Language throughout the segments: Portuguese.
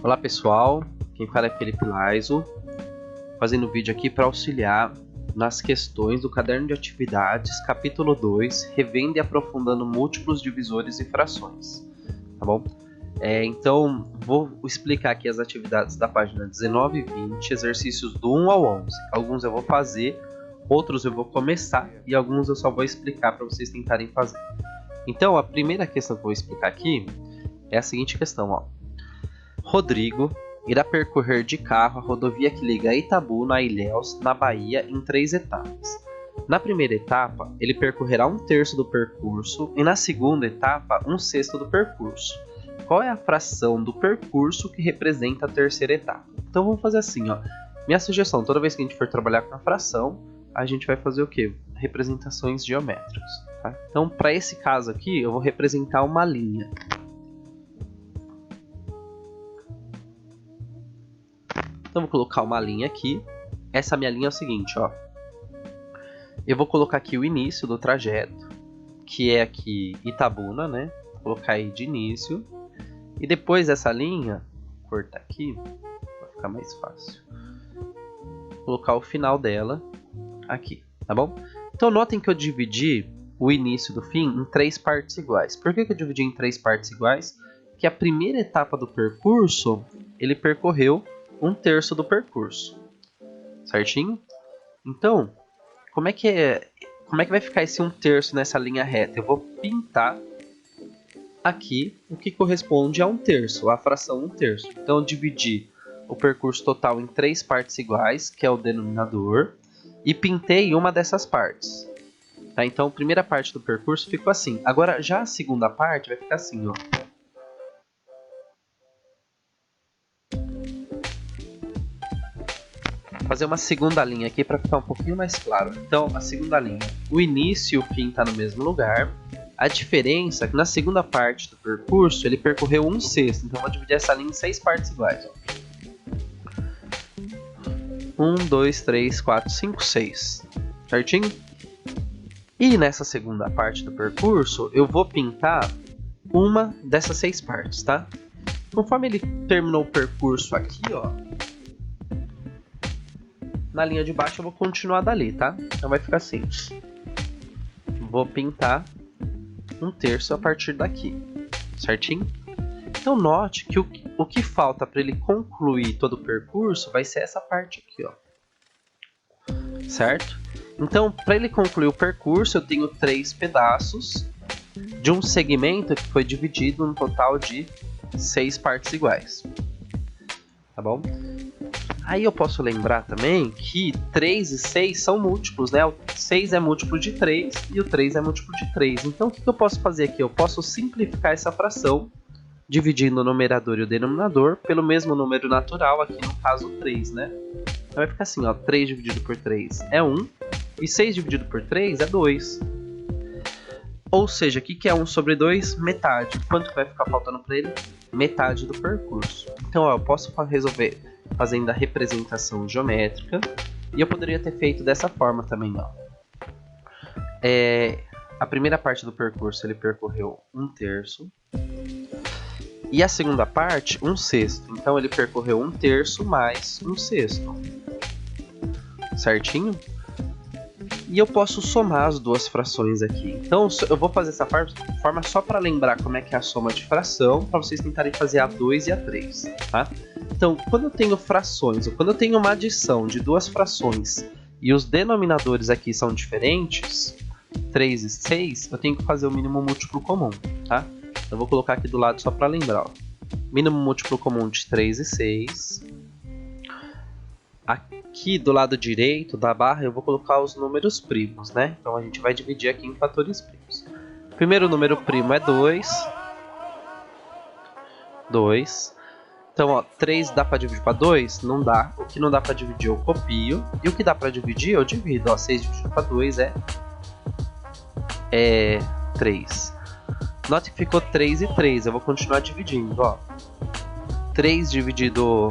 Olá pessoal, quem fala é Felipe Laiso, fazendo vídeo aqui para auxiliar nas questões do caderno de atividades, capítulo 2, revendo e aprofundando múltiplos divisores e frações, tá bom? Então, vou explicar aqui as atividades da página 19 e 20, exercícios do 1 ao 11. Alguns eu vou fazer, outros eu vou começar e alguns eu só vou explicar para vocês tentarem fazer. Então, a primeira questão que eu vou explicar aqui é a seguinte questão, ó. Rodrigo irá percorrer de carro a rodovia que liga Itabuna a Ilhéus, na Bahia, em 3 etapas. Na primeira etapa, ele percorrerá 1/3 do percurso e na segunda etapa, 1/6 do percurso. Qual é a fração do percurso que representa a terceira etapa? Então vamos fazer assim, ó. Minha sugestão, toda vez que a gente for trabalhar com a fração, a gente vai fazer o quê? Representações geométricas, tá? Então, para esse caso aqui, eu vou representar uma linha. Então vou colocar uma linha aqui. Essa minha linha é o seguinte, ó. Eu vou colocar aqui o início do trajeto, que é aqui Itabuna, né? Vou colocar aí de início. E depois dessa linha, vou cortar aqui, vai ficar mais fácil. Vou colocar o final dela aqui, tá bom? Então notem que eu dividi o início do fim em 3 partes iguais. Por que eu dividi em 3 partes iguais? Que a primeira etapa do percurso, ele percorreu 1/3 do percurso, certinho? Então, como é que vai ficar esse 1/3 nessa linha reta? Eu vou pintar aqui o que corresponde a 1/3, a fração 1/3. Então, eu dividi o percurso total em 3 partes iguais, que é o denominador, e pintei uma dessas partes. Tá? Então, a primeira parte do percurso ficou assim. Agora, já a segunda parte vai ficar assim, ó. Fazer uma segunda linha aqui para ficar um pouquinho mais claro. Então, a segunda linha, o início e o fim está no mesmo lugar. A diferença é que na segunda parte do percurso ele percorreu 1/6. Então, eu vou dividir essa linha em 6 partes iguais. 1, 2, 3, 4, 5, 6. Certinho? E nessa segunda parte do percurso, eu vou pintar uma dessas 6 partes, tá? Conforme ele terminou o percurso aqui, ó. Na linha de baixo eu vou continuar dali, tá? Então vai ficar assim. Vou pintar 1/3 a partir daqui, certinho? Então note que o que falta para ele concluir todo o percurso vai ser essa parte aqui, ó. Certo? Então, para ele concluir o percurso, eu tenho 3 pedaços de um segmento que foi dividido num total de 6 partes iguais. Tá bom? Aí eu posso lembrar também que 3 e 6 são múltiplos, né? O 6 é múltiplo de 3 e o 3 é múltiplo de 3. Então o que eu posso fazer aqui? Eu posso simplificar essa fração, dividindo o numerador e o denominador pelo mesmo número natural, aqui no caso 3, né? Então vai ficar assim, ó, 3 dividido por 3 é 1 e 6 dividido por 3 é 2. Ou seja, o que é 1 sobre 2? Metade. Quanto vai ficar faltando para ele? Metade do percurso. Então ó, eu posso resolver fazendo a representação geométrica, e eu poderia ter feito dessa forma também, ó. A primeira parte do percurso ele percorreu 1/3 e a segunda parte 1/6. Então ele percorreu 1/3 mais 1/6, certinho? E eu posso somar as duas frações aqui. Então eu vou fazer essa forma só para lembrar como é que é a soma de fração, para vocês tentarem fazer a 2 e a 3, tá? Então, quando eu tenho frações, ou quando eu tenho uma adição de 2 frações e os denominadores aqui são diferentes, 3 e 6, eu tenho que fazer o mínimo múltiplo comum, tá? Eu vou colocar aqui do lado só para lembrar, ó. Mínimo múltiplo comum de 3 e 6. Aqui do lado direito da barra eu vou colocar os números primos, né? Então a gente vai dividir aqui em fatores primos. O primeiro número primo é 2. 2. Então, ó, 3 dá para dividir para 2? Não dá. O que não dá para dividir eu copio. E o que dá para dividir eu divido. Ó, 6 dividido para 2 é 3. Note que ficou 3 e 3. Eu vou continuar dividindo. Ó. 3 dividido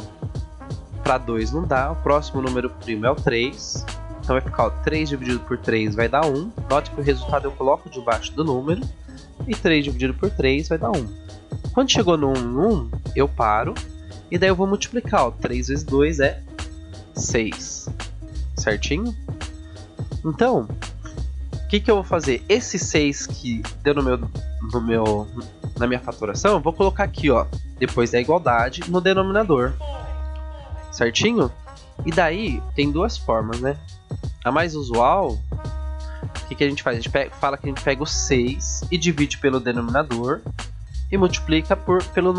para 2 não dá. O próximo número primo é o 3. Então vai ficar, ó, 3 dividido por 3 vai dar 1. Note que o resultado eu coloco debaixo do número. E 3 dividido por 3 vai dar 1. Quando chegou no 1, eu paro. E daí eu vou multiplicar, ó. 3 vezes 2 é 6. Certinho? Então, o que eu vou fazer? Esse 6 que deu na minha faturação, eu vou colocar aqui, ó, depois da igualdade, no denominador. Certinho? E daí, tem duas formas, né? A mais usual, o que a gente faz? A gente fala que a gente pega o 6 e divide pelo denominador e multiplica pelo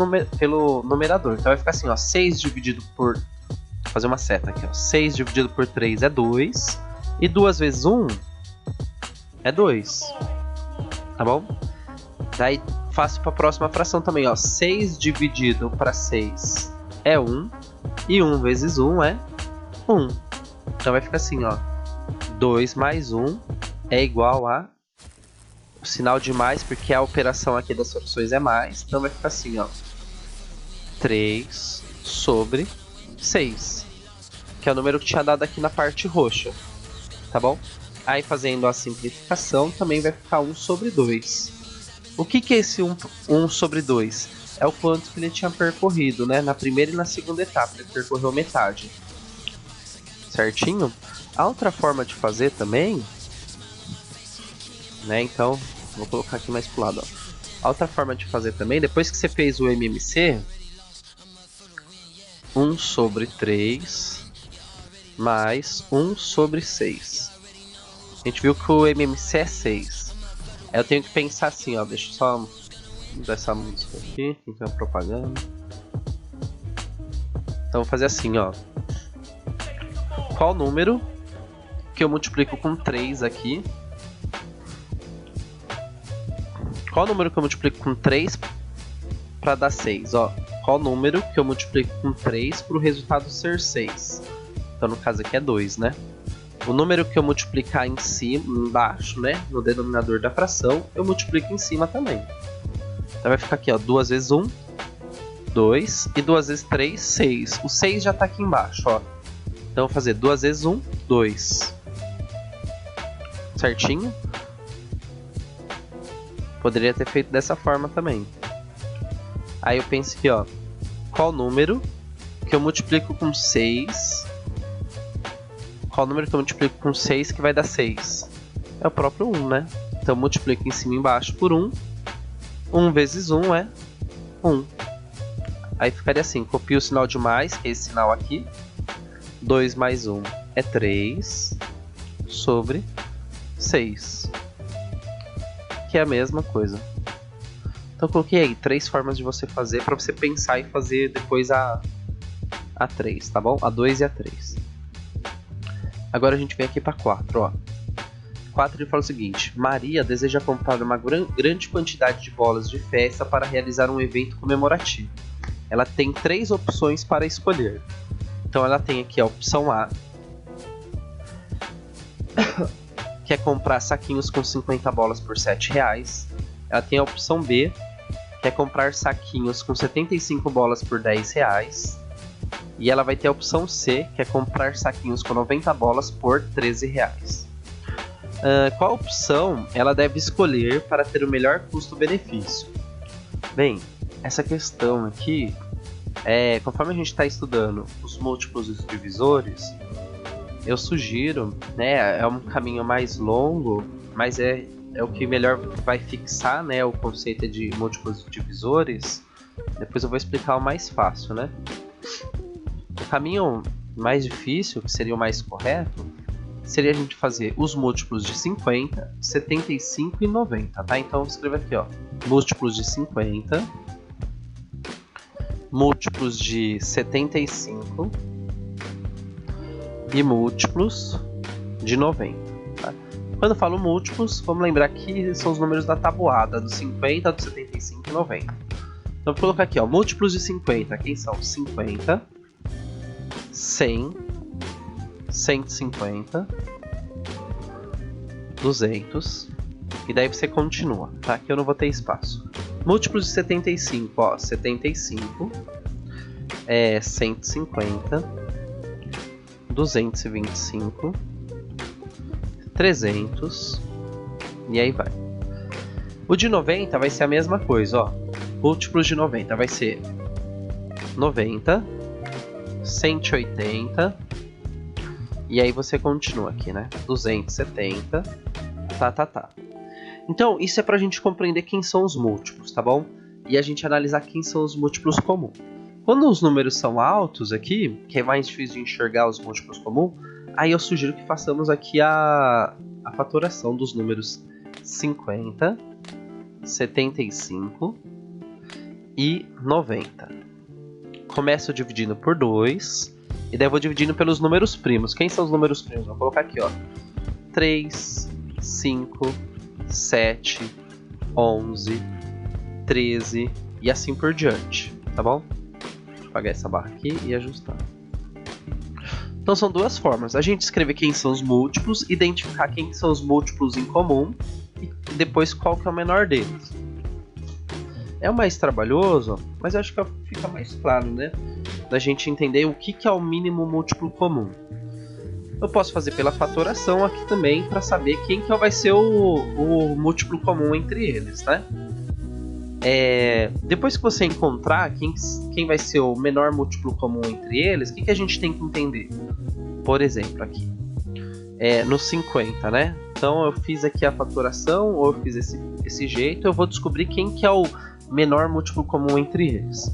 numerador. Então vai ficar assim, ó, 6 dividido por... Vou fazer uma seta aqui, ó. 6 dividido por 3 é 2. E 2 vezes 1 é 2. Tá bom? Daí faço para a próxima fração também, ó. 6 dividido para 6 é 1. E 1 vezes 1 é 1. Então vai ficar assim, ó. 2 mais 1 é igual a... O sinal de mais, porque a operação aqui das frações é mais. Então vai ficar assim, ó. 3 sobre 6. Que é o número que tinha dado aqui na parte roxa. Tá bom? Aí fazendo a simplificação também vai ficar 1 sobre 2. O que é esse 1 sobre 2? É o quanto que ele tinha percorrido, né? Na primeira e na segunda etapa, ele percorreu metade. Certinho? A outra forma de fazer também, né? Então, vou colocar aqui mais pro lado, ó. A outra forma de fazer também, depois que você fez o MMC, 1 sobre 3 mais 1 sobre 6. A gente viu que o MMC é 6. Aí eu tenho que pensar assim, ó. Deixa eu só mudar essa música aqui, que tem uma propaganda. Então vou fazer assim, ó. Qual número que eu multiplico com 3 aqui? Qual número que eu multiplico com 3 para dar 6? Ó, qual número que eu multiplico com 3 para o resultado ser 6? Então no caso aqui é 2, né? O número que eu multiplicar em cima, embaixo, né, no denominador da fração, eu multiplico em cima também. Então vai ficar aqui, ó, 2 vezes 1, 2, e 2 vezes 3, 6. O 6 já está aqui embaixo, ó. Então eu vou fazer 2 vezes 1, 2. Certinho? Poderia ter feito dessa forma também. Aí eu penso aqui, ó, qual número que eu multiplico com 6... Qual número que eu multiplico com 6 que vai dar 6? É o próprio 1, né? Então eu multiplico em cima e embaixo por 1. 1 vezes 1 é 1. Aí ficaria assim, copio o sinal de mais, que é esse sinal aqui. 2 mais 1 é 3 sobre 6. Que é a mesma coisa. Então eu coloquei aí 3 formas de você fazer, para você pensar e fazer depois a 3, tá bom? A 2 e a 3. Agora a gente vem aqui para 4, ó. 4 ele fala o seguinte: Maria deseja comprar uma grande quantidade de bolas de festa para realizar um evento comemorativo. Ela tem 3 opções para escolher. Então ela tem aqui a opção A, que é comprar saquinhos com 50 bolas por R$7. Ela tem a opção B, que é comprar saquinhos com 75 bolas por R$10. E ela vai ter a opção C, que é comprar saquinhos com 90 bolas por R$13. Qual opção ela deve escolher para ter o melhor custo-benefício? Bem, essa questão aqui, conforme a gente está estudando os múltiplos e os divisores, eu sugiro, né, é um caminho mais longo, mas é o que melhor vai fixar, né, o conceito de múltiplos e divisores. Depois eu vou explicar o mais fácil, né? O caminho mais difícil, que seria o mais correto, seria a gente fazer os múltiplos de 50, 75 e 90, tá? Então escreva aqui, ó, múltiplos de 50, múltiplos de 75 e múltiplos de 90, tá? Quando eu falo múltiplos, vamos lembrar que são os números da tabuada, do 50, do 75 e 90. Então vou colocar aqui, ó, múltiplos de 50, quem são? 50, 100, 150, 200, e daí você continua, tá? Que eu não vou ter espaço. Múltiplos de 75, ó, 75, 150, 225, 300, e aí vai. O de 90 vai ser a mesma coisa, ó. Múltiplos de 90 vai ser 90, 180, e aí você continua aqui, né? 270, tá. Então, isso é pra gente compreender quem são os múltiplos, tá bom? E a gente analisar quem são os múltiplos comuns. Quando os números são altos aqui, que é mais difícil de enxergar os múltiplos comuns, aí eu sugiro que façamos aqui a fatoração dos números 50, 75 e 90. Começo dividindo por 2, e daí eu vou dividindo pelos números primos. Quem são os números primos? Vou colocar aqui, ó. 3, 5, 7, 11, 13 e assim por diante, tá bom? Deixa eu apagar essa barra aqui e ajustar. Então são duas formas. A gente escrever quem são os múltiplos, identificar quem são os múltiplos em comum e depois qual que é o menor deles. É o mais trabalhoso, mas eu acho que fica mais claro, né? Da gente entender o que é o mínimo múltiplo comum. Eu posso fazer pela fatoração aqui também para saber quem que vai ser o múltiplo comum entre eles, né? Depois que você encontrar quem vai ser o menor múltiplo comum entre eles, o que a gente tem que entender? Por exemplo, aqui no 50, né? Então eu fiz aqui a fatoração, ou eu fiz esse jeito, eu vou descobrir quem que é o menor múltiplo comum entre eles.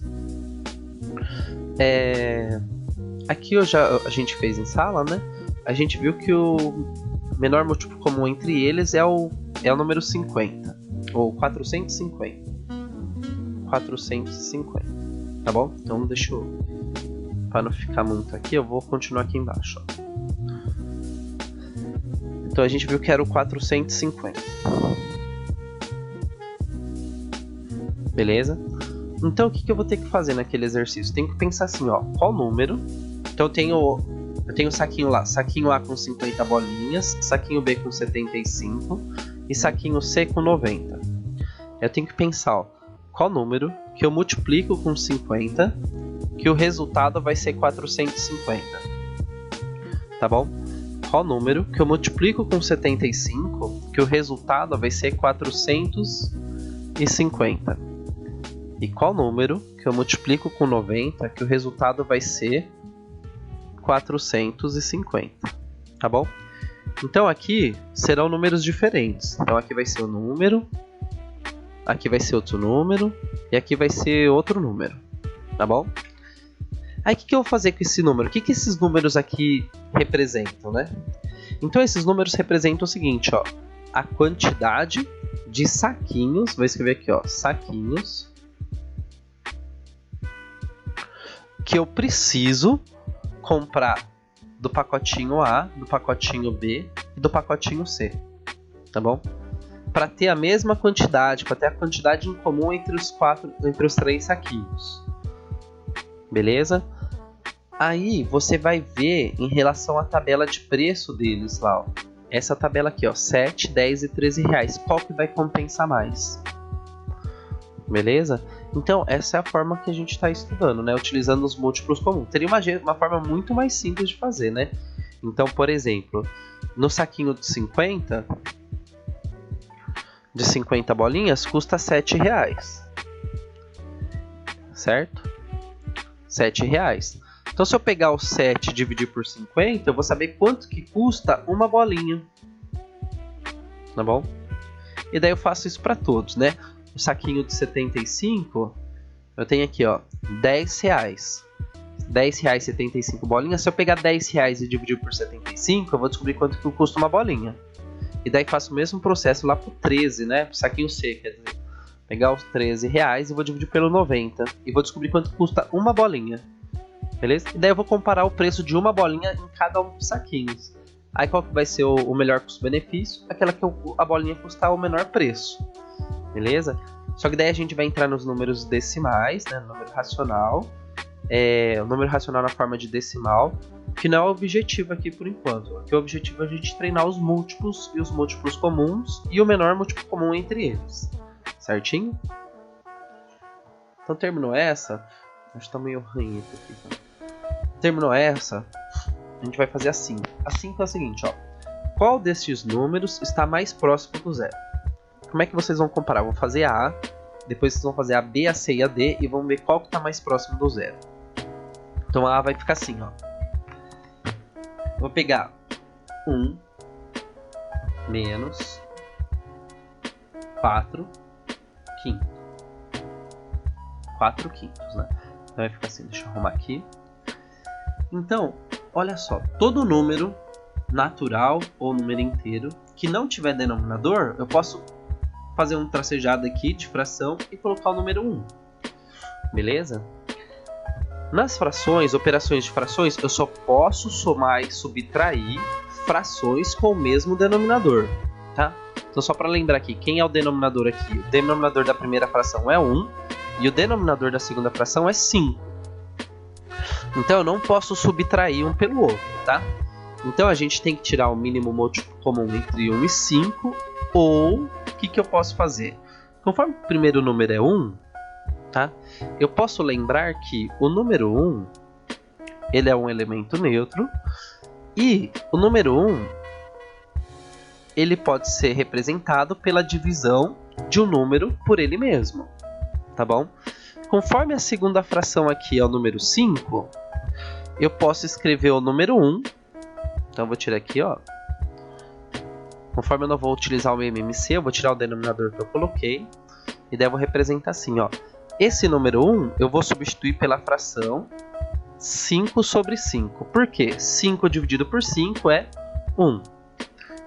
Aqui a gente fez em sala, né? A gente viu que o menor múltiplo comum entre eles é o número 50, ou 450. 450, tá bom? Então deixa eu... Para não ficar muito aqui, eu vou continuar aqui embaixo, ó. Então a gente viu que era o 450. Beleza? Então o que eu vou ter que fazer naquele exercício? Tenho que pensar assim, ó, qual número? Então eu tenho saquinho lá, saquinho A com 50 bolinhas, saquinho B com 75 e saquinho C com 90. Eu tenho que pensar, ó, qual número que eu multiplico com 50, que o resultado vai ser 450. Tá bom? Qual número que eu multiplico com 75, que o resultado vai ser 450. E qual número que eu multiplico com 90, que o resultado vai ser 450. Tá bom? Então aqui serão números diferentes. Então aqui vai ser um número, aqui vai ser outro número e aqui vai ser outro número, tá bom? Aí o que eu vou fazer com esse número? O que esses números aqui representam, né? Então esses números representam o seguinte, ó, a quantidade de saquinhos, vou escrever aqui, ó, saquinhos que eu preciso comprar do pacotinho A, do pacotinho B e do pacotinho C, tá bom? Para ter a mesma quantidade, para ter a quantidade em comum entre os três saquinhos. Beleza? Aí você vai ver em relação à tabela de preço deles lá, ó. Essa tabela aqui, ó, 7, 10 e 13 reais. Qual que vai compensar mais? Beleza? Então essa é a forma que a gente está estudando, né? Utilizando os múltiplos comuns. Teria uma forma muito mais simples de fazer, né? Então, por exemplo, no saquinho de 50 bolinhas custa 7 reais, certo? 7 reais. Então se eu pegar o 7 e dividir por 50, eu vou saber quanto que custa uma bolinha, tá bom? E daí eu faço isso para todos, né? O saquinho de 75, eu tenho aqui, ó, 10 reais. 10 reais 75 bolinhas. Se eu pegar 10 reais e dividir por 75, eu vou descobrir quanto que custa uma bolinha. E daí faço o mesmo processo lá pro 13, né? Pro saquinho C, quer dizer, pegar os 13 reais e vou dividir pelo 90. E vou descobrir quanto custa uma bolinha. Beleza? E daí eu vou comparar o preço de uma bolinha em cada um dos saquinhos. Aí qual que vai ser o melhor custo-benefício? Aquela que a bolinha custar o menor preço. Beleza? Só que daí a gente vai entrar nos números decimais, né? Número racional. O número racional na forma de decimal, que não é o objetivo aqui por enquanto. Aqui o objetivo é a gente treinar os múltiplos e os múltiplos comuns e o menor múltiplo comum entre eles. Certinho? Então terminou essa. Acho que tá meio ranhento aqui. Terminou essa. A gente vai fazer assim. Assim que é o seguinte, ó. Qual destes números está mais próximo do zero? Como é que vocês vão comparar? Vão fazer a A, depois vocês vão fazer a B, a C e a D e vão ver qual que está mais próximo do zero. Então a vai ficar assim, ó. Vou pegar 1 menos 4 quintos. 4 quintos, né? Então vai ficar assim, deixa eu arrumar aqui. Então, olha só, todo número natural ou número inteiro que não tiver denominador, eu posso fazer um tracejado aqui de fração e colocar o número 1. Beleza? Nas frações, operações de frações, eu só posso somar e subtrair frações com o mesmo denominador, tá? Então só para lembrar aqui, quem é o denominador aqui? O denominador da primeira fração é 1 e o denominador da segunda fração é 5. Então eu não posso subtrair um pelo outro, tá? Então a gente tem que tirar o mínimo múltiplo comum entre 1 e 5, ou o que eu posso fazer? Conforme o primeiro número é 1, tá? Eu posso lembrar que o número 1 ele é um elemento neutro e o número 1 ele pode ser representado pela divisão de um número por ele mesmo, tá bom? Conforme a segunda fração aqui é o número 5, eu posso escrever o número 1. Então eu vou tirar aqui, ó. Conforme eu não vou utilizar o MMC, eu vou tirar o denominador que eu coloquei. E daí eu vou representar assim, ó. Esse número 1 eu vou substituir pela fração 5 sobre 5. Por quê? 5 dividido por 5 é 1.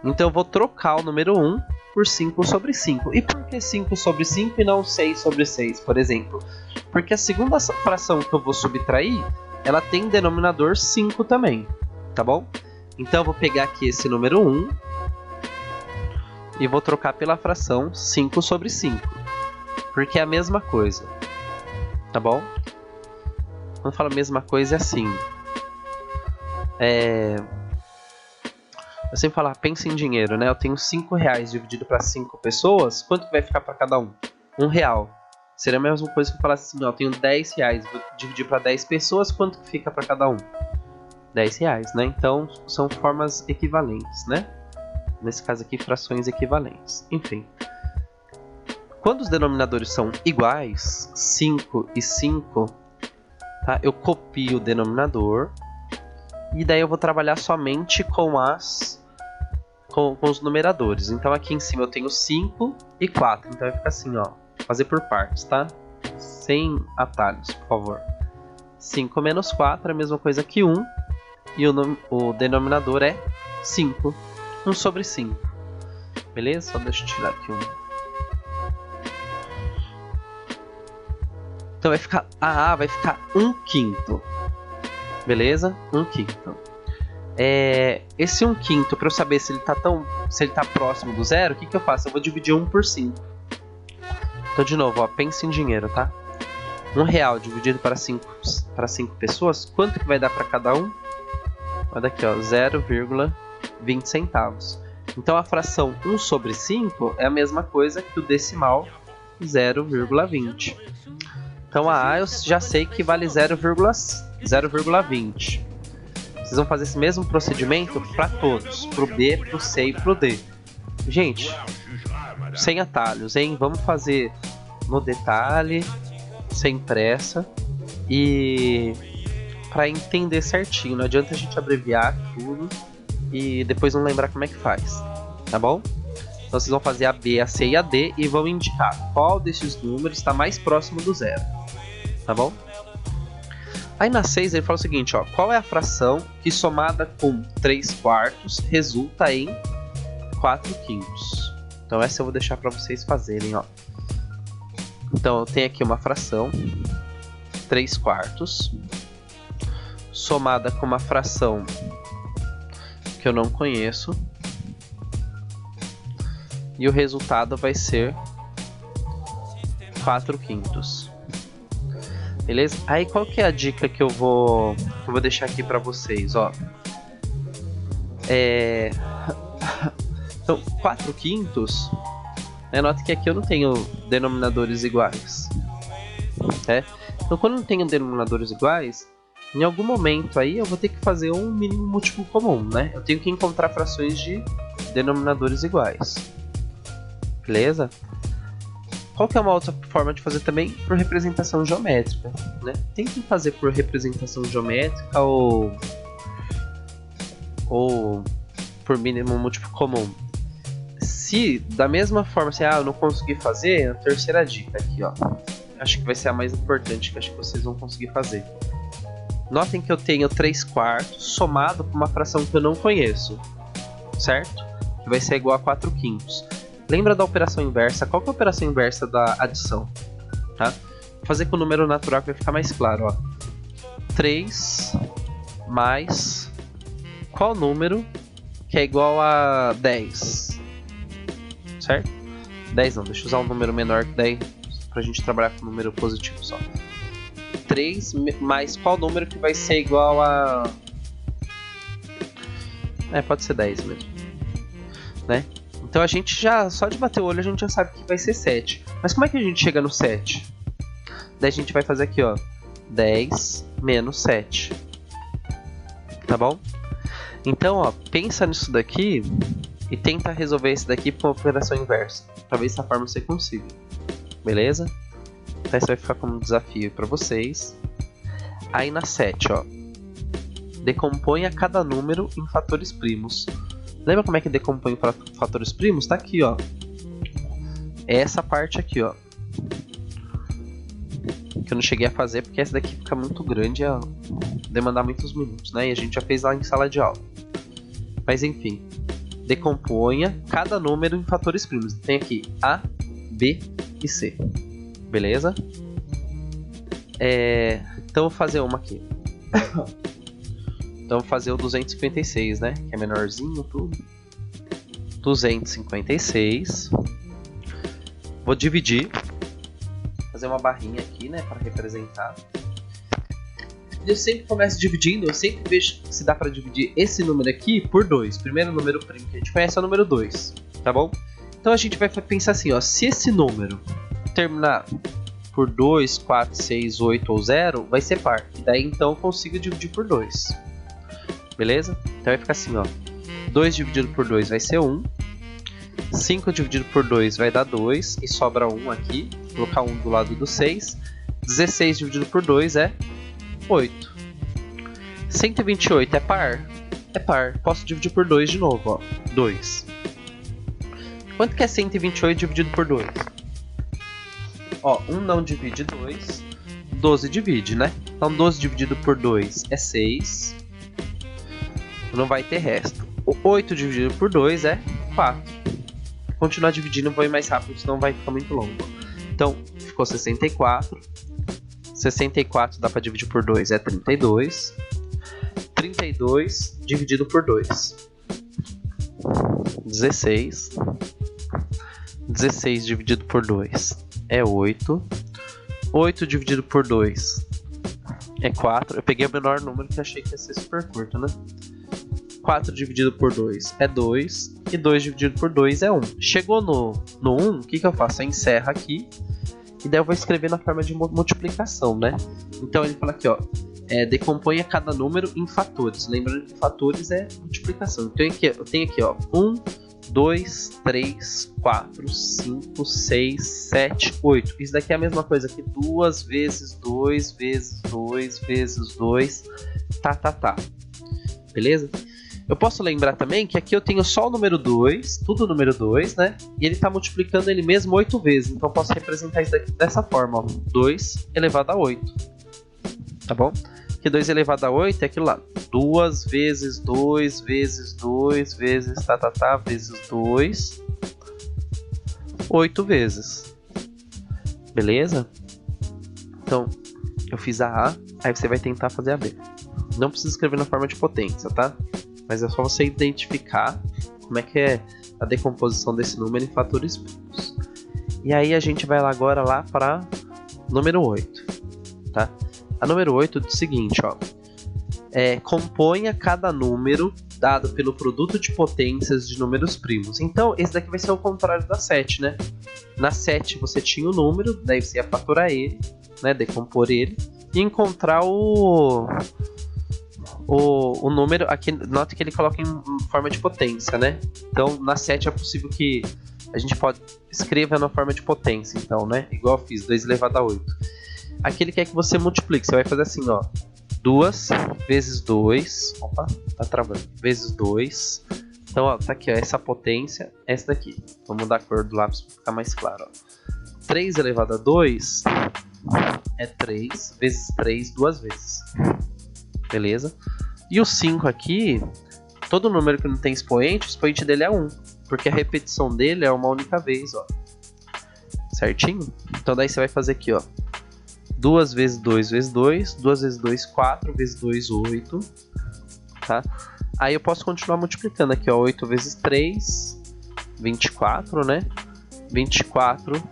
Então eu vou trocar o número 1 por 5 sobre 5. E por que 5 sobre 5 e não 6 sobre 6, por exemplo? Porque a segunda fração que eu vou subtrair, ela tem denominador 5 também, tá bom? Então eu vou pegar aqui esse número 1 e vou trocar pela fração 5 sobre 5. Porque é a mesma coisa, tá bom? Quando fala a mesma coisa é assim. Eu sempre falo, pensa em dinheiro, né? Eu tenho 5 reais dividido para 5 pessoas, quanto que vai ficar para cada um? 1 real. Seria a mesma coisa que eu falasse assim, ó, eu tenho 10 reais, vou dividir para 10 pessoas, quanto que fica para cada um? 10 reais, né? Então, são formas equivalentes, né? Nesse caso aqui, frações equivalentes. Enfim. Quando os denominadores são iguais, 5 e 5, tá? Eu copio o denominador e daí eu vou trabalhar somente com os numeradores. Então aqui em cima eu tenho 5 e 4. Então vai ficar assim, ó. Fazer por partes, tá? Sem atalhos, por favor. 5 menos 4 é a mesma coisa que 1. E o denominador é 5. 1 sobre 5. Beleza? Só deixa eu tirar aqui um. Então vai ficar, a A vai ficar 1 quinto. Beleza? 1 quinto. Esse 1 quinto, para eu saber se ele tá próximo do zero, o que eu faço? Eu vou dividir 1 por 5. Então de novo, ó, pense em dinheiro, tá? 1 real dividido para 5 pessoas, quanto que vai dar para cada um? Vai dar aqui, ó, 0,20 centavos. Então a fração 1 sobre 5 é a mesma coisa que o decimal 0,20. Então a A eu já sei que vale 0,20. Vocês vão fazer esse mesmo procedimento para todos, para o B, para o C e para o D. Gente, sem atalhos, hein? Vamos fazer no detalhe, sem pressa e para entender certinho. Não adianta a gente abreviar tudo e depois não lembrar como é que faz, tá bom? Então vocês vão fazer a B, a C e a D e vão indicar qual desses números está mais próximo do zero, tá bom? Aí na 6 ele fala o seguinte, ó, qual é a fração que somada com 3 quartos resulta em 4 quintos? Então essa eu vou deixar para vocês fazerem, ó. Então eu tenho aqui uma fração 3 quartos somada com uma fração que eu não conheço e o resultado vai ser 4 quintos. Beleza? Aí qual que é a dica que eu vou deixar aqui pra vocês, ó. Então, 4 quintos, né? Nota que aqui eu não tenho denominadores iguais, né? Então quando eu não tenho denominadores iguais, em algum momento aí eu vou ter que fazer um mínimo múltiplo comum, né? Eu tenho que encontrar frações de denominadores iguais. Beleza? Qual que é uma outra forma de fazer também? Por representação geométrica, né? Tentem fazer por representação geométrica ou por mínimo múltiplo comum. Se da mesma forma, se eu não consegui fazer, a terceira dica aqui, ó. Acho que vai ser a mais importante, que acho que vocês vão conseguir fazer. Notem que eu tenho 3/4 somado com uma fração que eu não conheço, certo? Que vai ser igual a 4/5. Lembra da operação inversa? Qual que é a operação inversa da adição? Tá? Vou fazer com o número natural que vai ficar mais claro, ó. 3 mais qual número que é igual a 10? Certo? 10 não, deixa eu usar um número menor que 10 pra gente trabalhar com número positivo só. 3 mais qual número que vai ser igual a... pode ser 10 mesmo, né? Então a gente já, só de bater o olho a gente já sabe que vai ser 7. Mas como é que a gente chega no 7? Daí a gente vai fazer aqui, ó, 10 menos 7. Tá bom? Então, ó, pensa nisso daqui e tenta resolver esse daqui com a operação inversa. Pra ver se a forma você consiga. Beleza? Então isso vai ficar como um desafio para vocês. Aí na 7, ó, decomponha cada número em fatores primos. Lembra como é que decompõe em fatores primos? Tá aqui, ó. É essa parte aqui, ó. Que eu não cheguei a fazer porque essa daqui fica muito grande, ia demandar muitos minutos, né? E a gente já fez lá em sala de aula. Mas enfim, decomponha cada número em fatores primos. Tem aqui A, B e C. Beleza? Então vou fazer uma aqui. Então vou fazer o 256, né? Que é menorzinho, tudo. 256. Vou dividir. Fazer uma barrinha aqui, né? Para representar. Eu sempre começo dividindo. Eu sempre vejo se dá para dividir esse número aqui por 2. Primeiro número primo que a gente conhece é o número 2. Tá bom? Então a gente vai pensar assim, ó. Se esse número terminar por 2, 4, 6, 8 ou 0, vai ser par. E daí então eu consigo dividir por 2. Beleza? Então vai ficar assim, ó. 2 dividido por 2 vai ser 1. 5 dividido por 2 vai dar 2. E sobra 1 aqui. Vou colocar 1 do lado do 6. 16 dividido por 2 é 8. 128 é par? É par. Posso dividir por 2 de novo, ó. 2. Quanto que é 128 dividido por 2? Ó, 1 não divide 2. 12 divide, né? Então 12 dividido por 2 é 6. Não vai ter resto. O 8 dividido por 2 é 4. Continuar dividindo vou ir mais rápido, senão vai ficar muito longo. Então, ficou 64. 64 dá para dividir por 2 é 32. 32 dividido por 2. 16. 16 dividido por 2 é 8. 8 dividido por 2 é 4. Eu peguei o menor número que achei que ia ser super curto, né? 4 dividido por 2 é 2. E 2 dividido por 2 é 1. Chegou no 1, o que eu faço? Eu encerro aqui. E daí eu vou escrever na forma de multiplicação, né? Então ele fala aqui, ó. Decomponha cada número em fatores. Lembrando que fatores é multiplicação. Então eu tenho aqui, ó. 1, 2, 3, 4, 5, 6, 7, 8. Isso daqui é a mesma coisa aqui. 2 vezes 2 vezes 2 vezes 2. Tá. Beleza? Eu posso lembrar também que aqui eu tenho só o número 2, tudo número 2, né? E ele está multiplicando ele mesmo 8 vezes. Então eu posso representar isso daqui dessa forma, ó. 2 elevado a 8. Tá bom? Que 2 elevado a 8 é aquilo lá. 2 vezes 2 vezes 2 vezes vezes 2. 8 vezes. Beleza? Então, eu fiz a A, aí você vai tentar fazer a B. Não precisa escrever na forma de potência, tá? Mas é só você identificar como é que é a decomposição desse número em fatores primos. E aí a gente vai lá agora lá para número 8, tá? A número 8 diz o seguinte, ó. Componha cada número dado pelo produto de potências de números primos. Então, esse daqui vai ser o contrário da 7, né? Na 7 você tinha o número, daí você ia fatorar ele, né? Decompor ele e encontrar o número aqui. Nota que ele coloca em forma de potência, né? Então na 7 é possível que a gente pode escrever na forma de potência, então, né? Igual eu fiz, 2 elevado a 8. Aqui ele quer que você multiplique, você vai fazer assim, ó. 2 vezes 2, opa, tá travando, vezes 2. Então, ó, tá aqui, ó, essa potência, essa daqui. Vou mudar a cor do lápis para ficar mais claro, ó. 3 elevado a 2 é 3 vezes 3 duas vezes. Beleza? E o 5 aqui, todo número que não tem expoente, o expoente dele é 1. Porque a repetição dele é uma única vez, ó. Certinho? Então daí você vai fazer aqui, ó. 2 vezes 2 vezes 2, 2 vezes 2, 4, vezes 2, 8. Tá? Aí eu posso continuar multiplicando aqui, ó. 8 vezes 3, 24, né? 24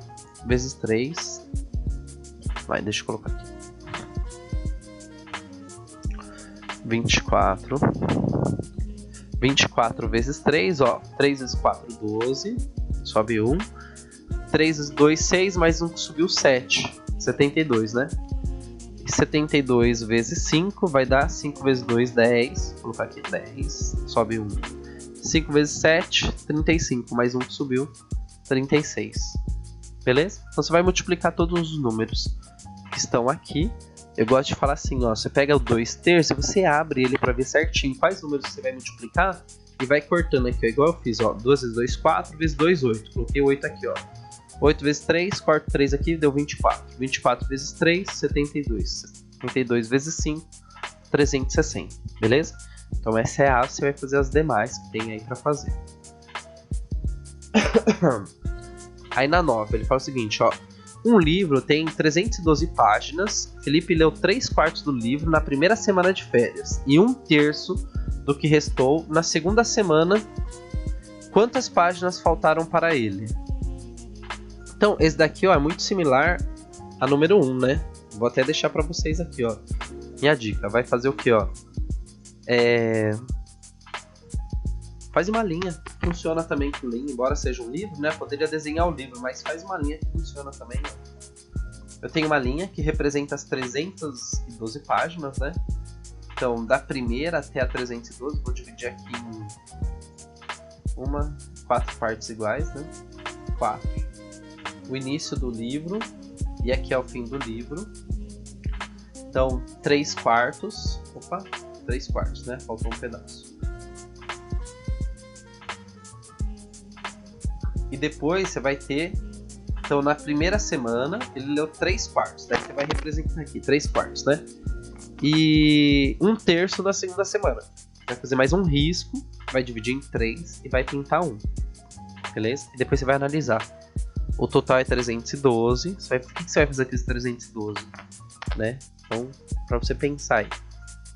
vezes 3. Vai, deixa eu colocar aqui. 24. 24 vezes 3, ó. 3 vezes 4, 12. Sobe 1. 3 vezes 2, 6, mais 1 que subiu 7. 72, né? E 72 vezes 5 vai dar 5 vezes 2, 10. Vou colocar aqui 10. Sobe 1. 5 vezes 7, 35. Mais 1 que subiu, 36. Beleza? Então você vai multiplicar todos os números que estão aqui. Eu gosto de falar assim, ó. Você pega o 2/3 e você abre ele para ver certinho quais números você vai multiplicar. E vai cortando aqui, ó. Igual eu fiz, ó. 2 vezes 2, 4. Vezes 2, 8. Coloquei 8 aqui, ó. 8 vezes 3, corto 3 aqui, deu 24. 24 vezes 3, 72. 72 vezes 5, 360. Beleza? Então essa é a, você vai fazer as demais que tem aí pra fazer. Aí na 9, ele fala o seguinte, ó. Um livro tem 312 páginas. Felipe leu 3/4 do livro na primeira semana de férias e 1/3 do que restou na segunda semana. Quantas páginas faltaram para ele? Então, esse daqui, ó, é muito similar a número 1, né? Vou até deixar para vocês aqui, ó. Minha dica, vai fazer o que, ó? Faz uma linha, funciona também com linha, embora seja um livro, né? Poderia desenhar o livro, mas faz uma linha que funciona também, ó. Eu tenho uma linha que representa as 312 páginas, né? Então, da primeira até a 312, vou dividir aqui em 4 partes iguais, né? 4. O início do livro, e aqui é o fim do livro. Então, 3/4. Opa, 3/4, né? Faltou um pedaço. E depois você vai ter, então na primeira semana ele leu 3/4, daí você vai representar aqui 3/4, né? E 1/3 da segunda semana. Vai fazer mais um risco, vai dividir em 3 e vai pintar 1. Beleza? E depois você vai analisar. O total é 312. O que você vai fazer com esses 312? Né? Então, pra você pensar aí.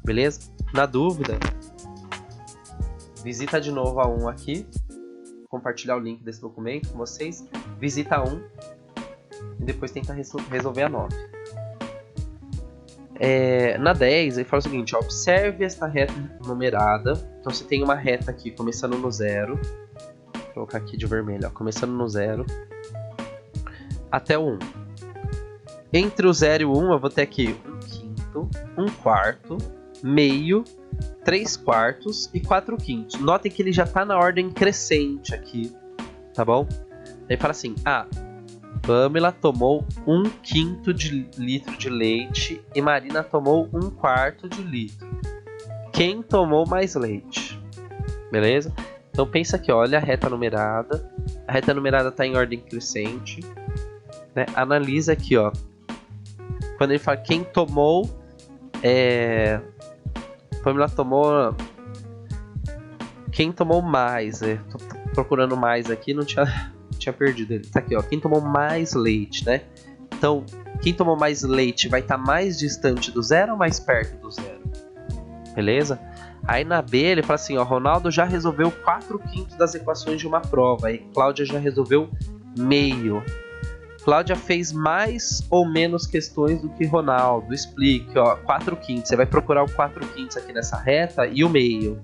Beleza? Na dúvida, visita de novo a 1 aqui. Compartilhar o link desse documento com vocês. Visita 1 e depois tenta resolver a 9. Na 10, ele fala o seguinte, ó, observe esta reta numerada. Então você tem uma reta aqui começando no 0. Vou colocar aqui de vermelho, ó, começando no 0 até o 1. Entre o 0 e o 1 eu vou ter aqui 1/5, 1/4, meio, 3/4 e 4/5. Notem que ele já está na ordem crescente aqui, tá bom? Ele fala assim, Pamela tomou 1/5 de litro de leite e Marina tomou 1/4 de litro. Quem tomou mais leite? Beleza? Então pensa aqui, ó, olha a reta numerada. A reta numerada está em ordem crescente. Né? Analisa aqui, ó. Quando ele fala quem tomou, Pamela tomou. Quem tomou mais? Tô procurando mais aqui, não tinha perdido ele. Tá aqui, ó. Quem tomou mais leite, né? Então, quem tomou mais leite vai estar mais distante do 0 ou mais perto do 0? Beleza? Aí na B ele fala assim, ó, Ronaldo já resolveu 4/5 das equações de uma prova. Aí Cláudia já resolveu meio. Cláudia fez mais ou menos questões do que Ronaldo. Explique, ó, 4/5. Você vai procurar o 4/5 aqui nessa reta e o meio.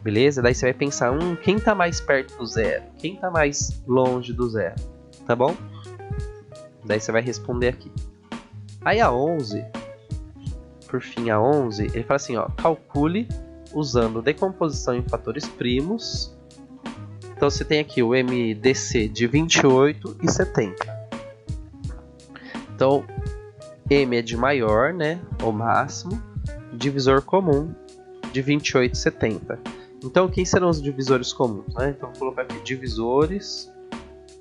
Beleza? Daí você vai pensar, quem tá mais perto do 0? Quem tá mais longe do 0? Tá bom? Daí você vai responder aqui. Aí a 11, por fim a 11, ele fala assim, ó, calcule usando decomposição em fatores primos Então você tem aqui o MDC de 28 e 70. Então M é de maior, né, ou máximo, divisor comum de 28 e 70. Então quem serão os divisores comuns, né? Então vou colocar aqui divisores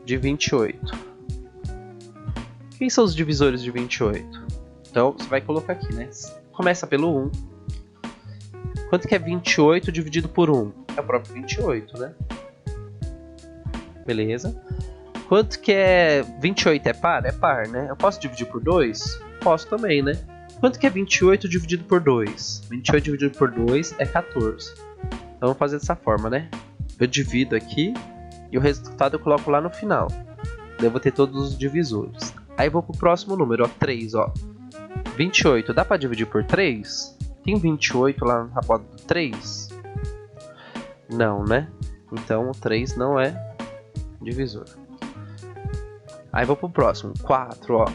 de 28. Quem são os divisores de 28? Então você vai colocar aqui, né? Começa pelo 1. Quanto que é 28 dividido por 1? É o próprio 28, né? Beleza. Quanto que é 28? É par? É par, né? Eu posso dividir por 2? Posso também, né? Quanto que é 28 dividido por 2? 28 dividido por 2 é 14. Então vamos fazer dessa forma, né? Eu divido aqui e o resultado eu coloco lá no final. Daí eu vou ter todos os divisores. Aí eu vou pro próximo número, ó, 3, ó. 28, dá pra dividir por 3? Tem 28 lá na tábua do 3? Não, né? Então o 3 não é divisor. Aí vou pro próximo, 4, ó.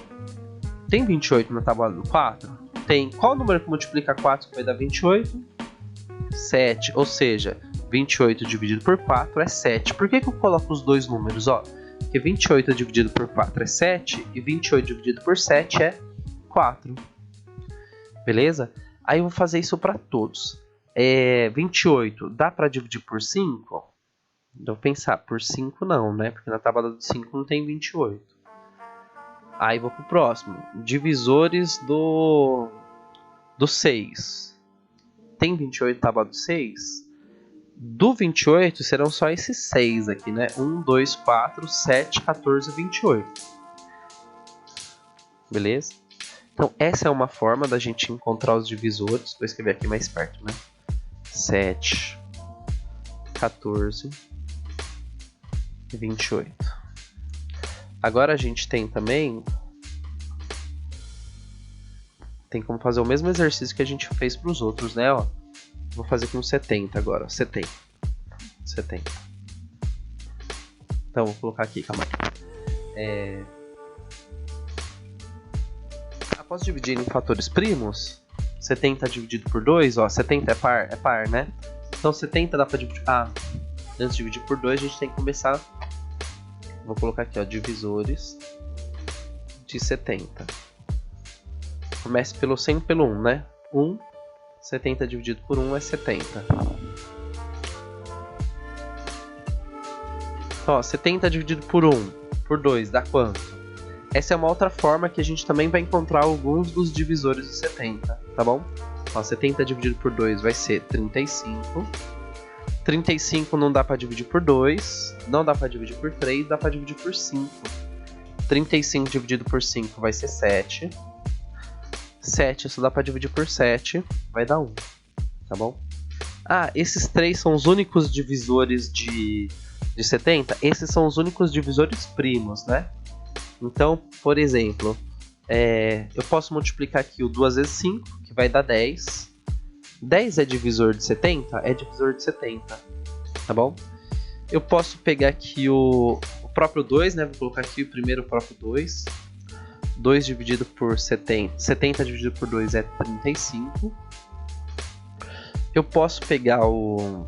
Tem 28 na tábua do 4? Tem. Qual número que multiplica 4 que vai dar 28? 7, ou seja, 28 dividido por 4 é 7. Por que eu coloco os dois números, ó? Porque 28 dividido por 4 é 7 e 28 dividido por 7 é 4. Beleza? Aí eu vou fazer isso para todos. 28 dá para dividir por 5? Então pensar, por 5 não, né? Porque na tábua do 5 não tem 28. Aí vou pro próximo. Divisores do 6. Tem 28 na tábua do 6? Do 28 serão só esses 6 aqui, né? 1, 2, 4, 7, 14, 28. Beleza? Então essa é uma forma da gente encontrar os divisores. Vou escrever aqui mais perto, né? 7, 14 e 28. Agora a gente tem também... Tem como fazer o mesmo exercício que a gente fez para os outros, né? Ó, vou fazer com 70 agora. 70. Então vou colocar aqui, calma aí. Após dividir em fatores primos, 70 dividido por 2, ó, 70 é par, né? Então 70 dá para dividir... antes de dividir por 2 a gente tem que começar... Vou colocar aqui, ó, divisores de 70. Comece sempre pelo 1, né? 1, 70 dividido por 1 é 70. Ó, 70 dividido por 1, por 2, dá quanto? Essa é uma outra forma que a gente também vai encontrar alguns dos divisores de 70, tá bom? Ó, 70 dividido por 2 vai ser 35. 35 não dá para dividir por 2, não dá para dividir por 3, dá para dividir por 5. 35 dividido por 5 vai ser 7. 7 só dá para dividir por 7, vai dar 1, tá bom? Esses 3 são os únicos divisores de 70? Esses são os únicos divisores primos, né? Então, por exemplo, eu posso multiplicar aqui o 2 vezes 5, que vai dar 10. 10 é divisor de 70? É divisor de 70, tá bom? Eu posso pegar aqui o próprio 2, né? Vou colocar aqui o primeiro próprio 2. 2 dividido por 70. 70 dividido por 2 é 35. Eu posso pegar o...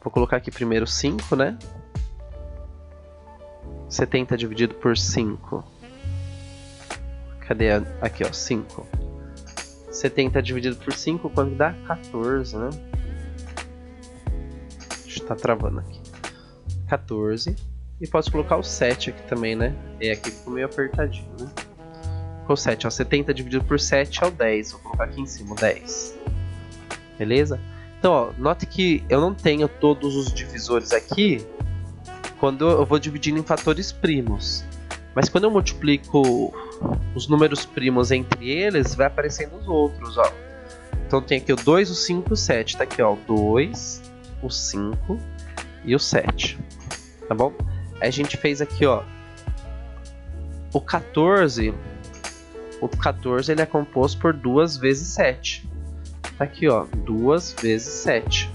Vou colocar aqui primeiro 5, né? 70 dividido por 5. Cadê? Aqui, ó, 5. 70 dividido por 5, quanto dá? 14, né? Tá travando aqui. 14. E posso colocar o 7 aqui também, né? Aqui ficou meio apertadinho, né? Ficou 7, ó. 70 dividido por 7 é o 10. Vou colocar aqui em cima o 10. Beleza? Então, ó, note que eu não tenho todos os divisores aqui quando eu vou dividindo em fatores primos. Mas quando eu multiplico os números primos entre eles, vai aparecendo os outros, ó. Então tem aqui o 2, o 5 e o 7. Tá aqui, ó, o 2, o 5 e o 7. Tá bom? Aí a gente fez aqui, ó, o 14. O 14 ele é composto por 2 vezes 7. Tá aqui, ó, 2 vezes 7.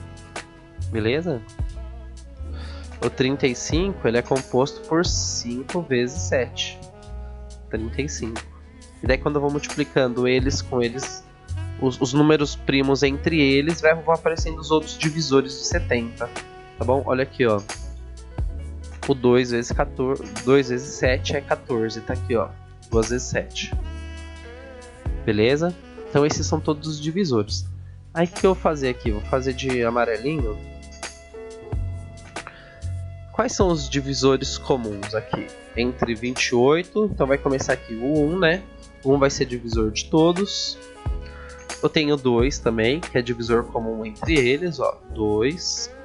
Beleza? O 35 ele é composto por 5 vezes 7. 35. E daí quando eu vou multiplicando eles com eles, os números primos entre eles, vão aparecendo os outros divisores de 70. tá bom? Olha aqui, ó. O 2 vezes 14, 2 vezes 7 é 14, tá aqui, ó. 2 vezes 7. Beleza? Então esses são todos os divisores. Aí o que eu vou fazer aqui? Vou fazer de amarelinho. Quais são os divisores comuns aqui? Entre 28, então vai começar aqui o 1, né? O 1 vai ser divisor de todos. Eu tenho 2 também, que é divisor comum entre eles, ó. 2.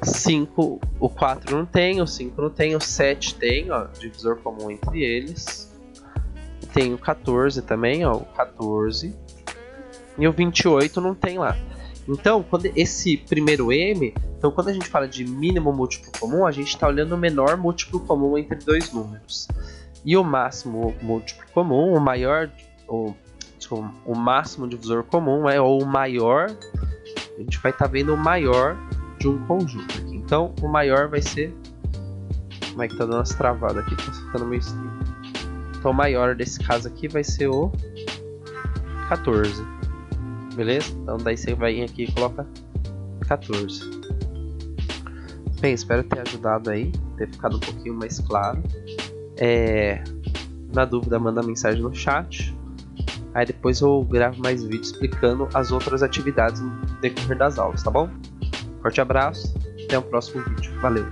5, o 4 não tem, o 5 não tem, o 7 tem, ó. Divisor comum entre eles. Tem o 14 também, ó. O 14. E o 28 não tem lá. Então, quando esse primeiro M, então quando a gente fala de mínimo múltiplo comum, a gente está olhando o menor múltiplo comum entre dois números. E o máximo múltiplo comum, o maior, o máximo divisor comum é o maior. A gente vai estar vendo o maior de um conjunto aqui. Então, o maior vai ser... Como é que tá dando umas travadas aqui? Tá ficando meio estranho. Então, o maior desse caso aqui vai ser o 14. Beleza? Então daí você vai aqui e coloca 14. Bem, espero ter ajudado aí, ter ficado um pouquinho mais claro. Na dúvida, manda mensagem no chat. Aí depois eu gravo mais vídeos explicando as outras atividades no decorrer das aulas, tá bom? Forte abraço, até o próximo vídeo. Valeu!